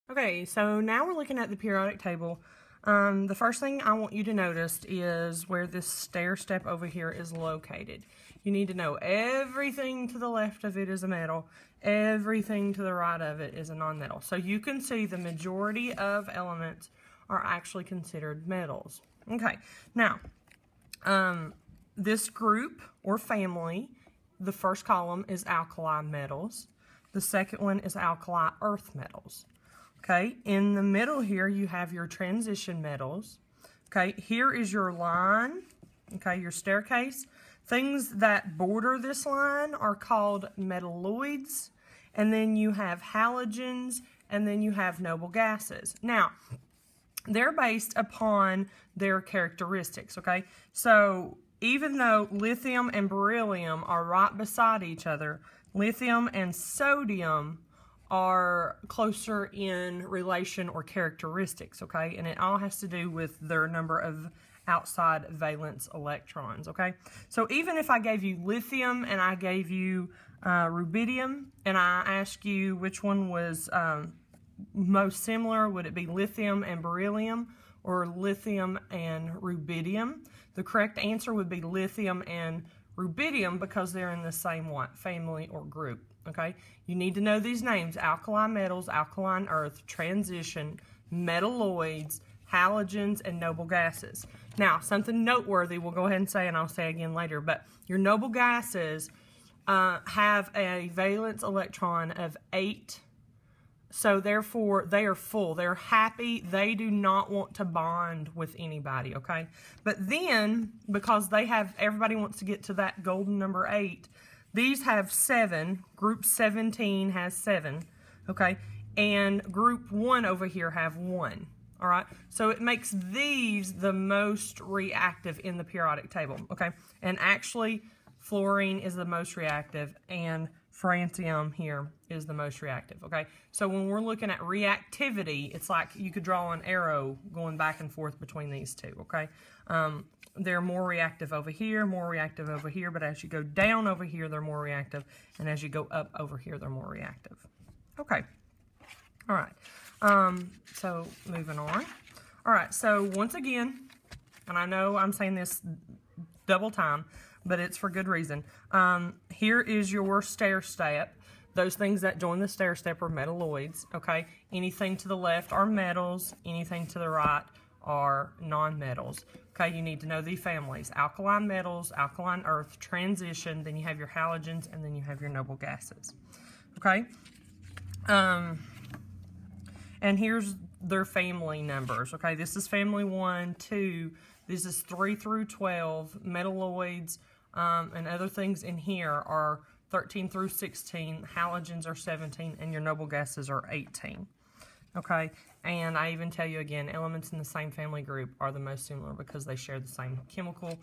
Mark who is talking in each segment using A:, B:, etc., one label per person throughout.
A: Okay, so now we're looking at the periodic table. The first thing I want you to notice is where this stair step over here is located. You need to know everything to the left of it is a metal, everything to the right of it is a non-metal. So you can see the majority of elements are actually considered metals. Okay, now this group or family, the first column is alkali metals. The second one is alkali earth metals. Okay, in the middle here you have your transition metals. Okay, here is your line, okay, your staircase. Things that border this line are called metalloids, and then you have halogens, and then you have noble gases. Now, they're based upon their characteristics, okay? So, even though lithium and beryllium are right beside each other, lithium and sodium are closer in relation or characteristics, okay? And it all has to do with their number of outside valence electrons, okay? So even if I gave you lithium and I gave you rubidium and I asked you which one was most similar, would it be lithium and beryllium or lithium and rubidium? The correct answer would be lithium and rubidium because they're in the same what? Family or group. Okay, you need to know these names: alkali metals, alkaline earth, transition, metalloids, halogens, and noble gases. Now, something noteworthy, we'll go ahead and say, and I'll say again later, but your noble gases have a valence electron of 8, so therefore they are full. They're happy. They do not want to bond with anybody, okay? But then, because they have, everybody wants to get to that golden number 8, these have 7. Group 17 has 7, okay? And group 1 over here have 1, all right? So it makes these the most reactive in the periodic table, okay? And actually, fluorine is the most reactive, and francium here is the most reactive, okay? So when we're looking at reactivity, it's like you could draw an arrow going back and forth between these two, okay? They're more reactive over here, but as you go down over here, they're more reactive, and as you go up over here, they're more reactive. Okay. All right. So moving on. All right, so once again, and I know I'm saying this double time, but it's for good reason. Here is your stair step. Those things that join the stair step are metalloids, okay? Anything to the left are metals, anything to the right are non-metals. Okay, you need to know the families: alkaline metals, alkaline earth, transition, then you have your halogens, and then you have your noble gases. Okay? And here's their family numbers. Okay, this is family 1, 2, this is 3 through 12. Metalloids and other things in here are 13 through 16, halogens are 17, and your noble gases are 18. Okay, and I even tell you again, elements in the same family group are the most similar because they share the same chemical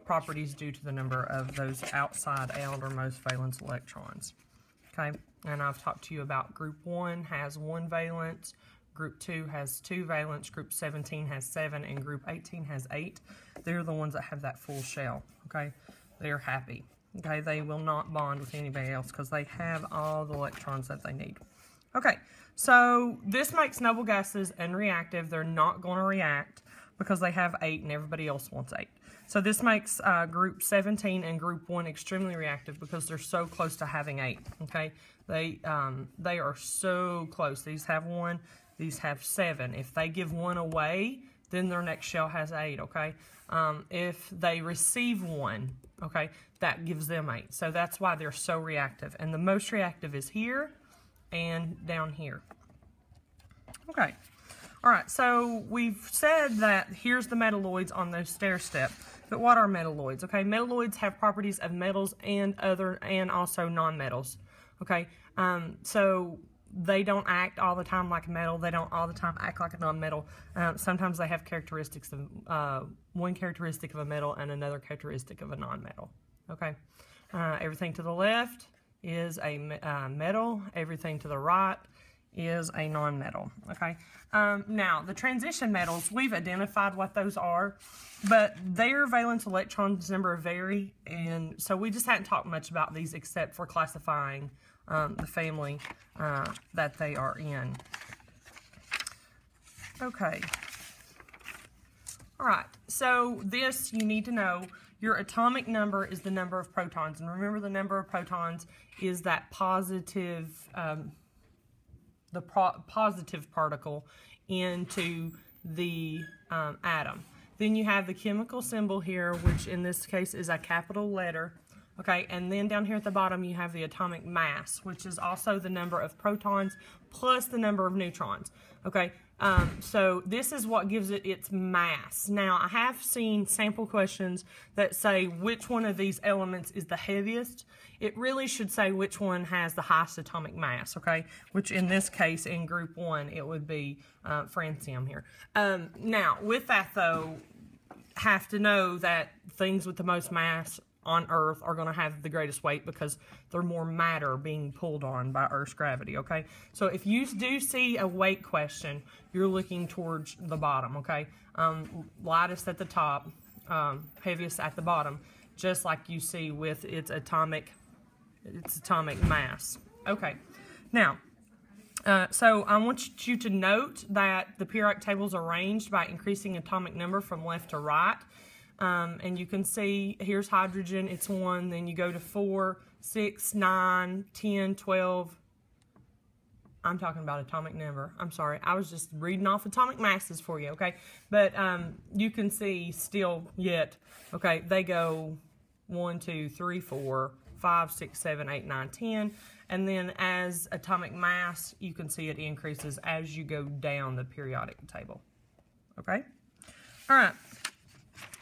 A: properties due to the number of those outside outermost valence electrons. Okay, and I've talked to you about group 1 has 1 valence, group 2 has 2 valence, group 17 has 7, and group 18 has 8. They're the ones that have that full shell, okay? They're happy, okay? They will not bond with anybody else because they have all the electrons that they need. Okay, so this makes noble gases unreactive. They're not going to react because they have 8 and everybody else wants 8. So this makes group 17 and group 1 extremely reactive because they're so close to having 8, okay? They are so close. These have 1, these have 7. If they give 1 away, then their next shell has 8, okay? If they receive 1, okay, that gives them 8. So that's why they're so reactive. And the most reactive is here and down here. Okay. All right, so we've said that here's the metalloids on those stair steps. But what are metalloids? Okay, metalloids have properties of metals and also non-metals. Okay, so they don't act all the time like a metal. They don't all the time act like a non-metal. Sometimes they have characteristics of one characteristic of a metal and another characteristic of a non-metal. Okay, everything to the left is a metal. Everything to the right is a non-metal, okay? Now, the transition metals, we've identified what those are, but their valence electrons number vary, and so we just hadn't talked much about these except for classifying the family that they are in. Okay. All right, so this you need to know. Your atomic number is the number of protons. And remember, the number of protons is that positive, positive particle into the atom. Then you have the chemical symbol here, which in this case is a capital letter. Okay, and then down here at the bottom you have the atomic mass, which is also the number of protons plus the number of neutrons. Okay, so this is what gives it its mass. Now, I have seen sample questions that say which one of these elements is the heaviest. It really should say which one has the highest atomic mass, okay? Which in this case, in group 1, it would be francium here. Now, with that though, have to know that things with the most mass on Earth are going to have the greatest weight because they're more matter being pulled on by Earth's gravity, okay? So if you do see a weight question, you're looking towards the bottom, okay? Lightest at the top, heaviest at the bottom, just like you see with its atomic mass. Okay, now, so I want you to note that the periodic table is arranged by increasing atomic number from left to right. And you can see here's hydrogen, it's 1, then you go to 4, 6, 9, 10, 12. I'm talking about atomic number. I'm sorry. I was just reading off atomic masses for you, okay? But you can see still yet, okay, they go 1, 2, 3, 4, 5, 6, 7, 8, 9, 10. And then as atomic mass, you can see it increases as you go down the periodic table, okay? All right.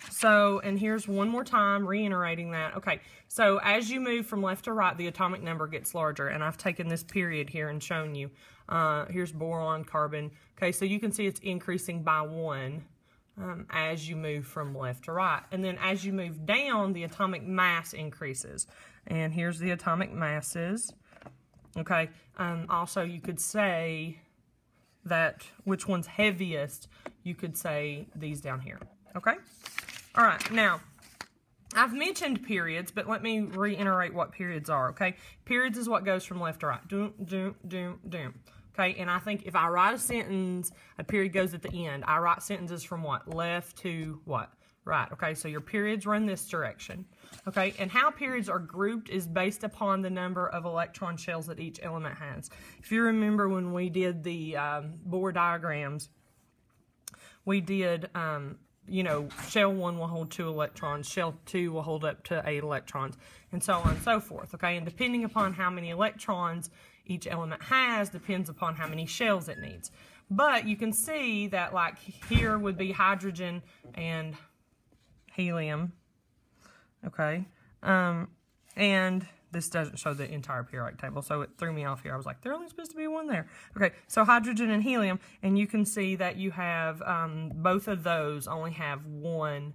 A: So, and here's one more time reiterating that. Okay, so as you move from left to right, the atomic number gets larger. And I've taken this period here and shown you. Here's boron, carbon. Okay, so you can see it's increasing by 1 as you move from left to right. And then as you move down, the atomic mass increases. And here's the atomic masses. Okay, also you could say that which one's heaviest, you could say these down here. Okay? All right, now, I've mentioned periods, but let me reiterate what periods are, okay? Periods is what goes from left to right. Doom, doom, doom, doom. Okay, and I think if I write a sentence, a period goes at the end. I write sentences from what? Left to what? Right, okay? So your periods run this direction, okay? And how periods are grouped is based upon the number of electron shells that each element has. If you remember when we did the Bohr diagrams, we did... you know, shell 1 will hold 2 electrons, shell 2 will hold up to 8 electrons, and so on and so forth, okay? And depending upon how many electrons each element has, depends upon how many shells it needs. But you can see that, like, here would be hydrogen and helium, okay? And this doesn't show the entire periodic table, so it threw me off here. I was like, there's only supposed to be 1 there. Okay, so hydrogen and helium, and you can see that you have both of those only have 1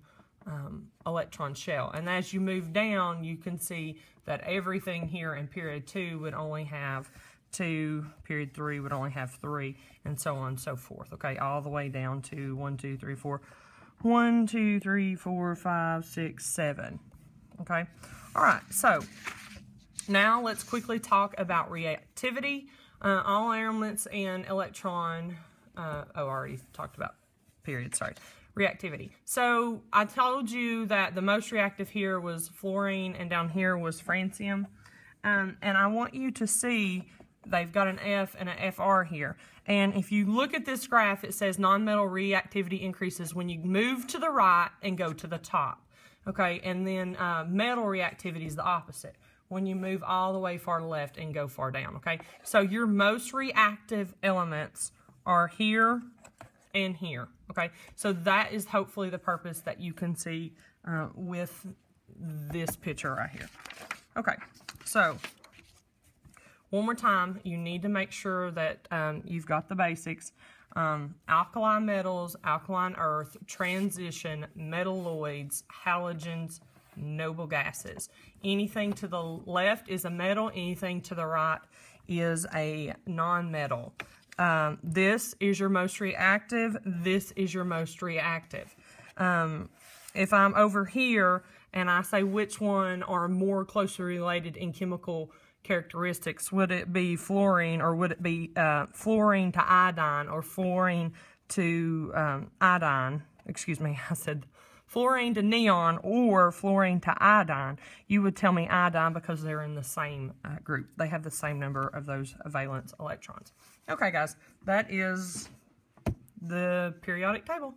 A: electron shell. And as you move down, you can see that everything here in period 2 would only have 2, period 3 would only have 3, and so on and so forth. Okay, all the way down to 1, 2, 3, 4. 1, 2, 3, 4, 5, 6, 7. Okay, all right, so... now let's quickly talk about reactivity. All elements and electron, I already talked about periods, sorry. Reactivity. So I told you that the most reactive here was fluorine and down here was francium. And I want you to see they've got an F and an FR here. And if you look at this graph, it says nonmetal reactivity increases when you move to the right and go to the top. Okay, and then metal reactivity is the opposite, when you move all the way far left and go far down, okay? So your most reactive elements are here and here, okay? So that is hopefully the purpose that you can see with this picture right here. Okay, so one more time, you need to make sure that you've got the basics. Alkali metals, alkaline earth, transition, metalloids, halogens, noble gases. Anything to the left is a metal, anything to the right is a non-metal. This is your most reactive, this is your most reactive. If I'm over here and I say which one are more closely related in chemical characteristics, would it be fluorine, or would it be fluorine to iodine, or fluorine to iodine, excuse me, I said fluorine to neon or fluorine to iodine, you would tell me iodine because they're in the same group. They have the same number of those valence electrons. Okay, guys, that is the periodic table.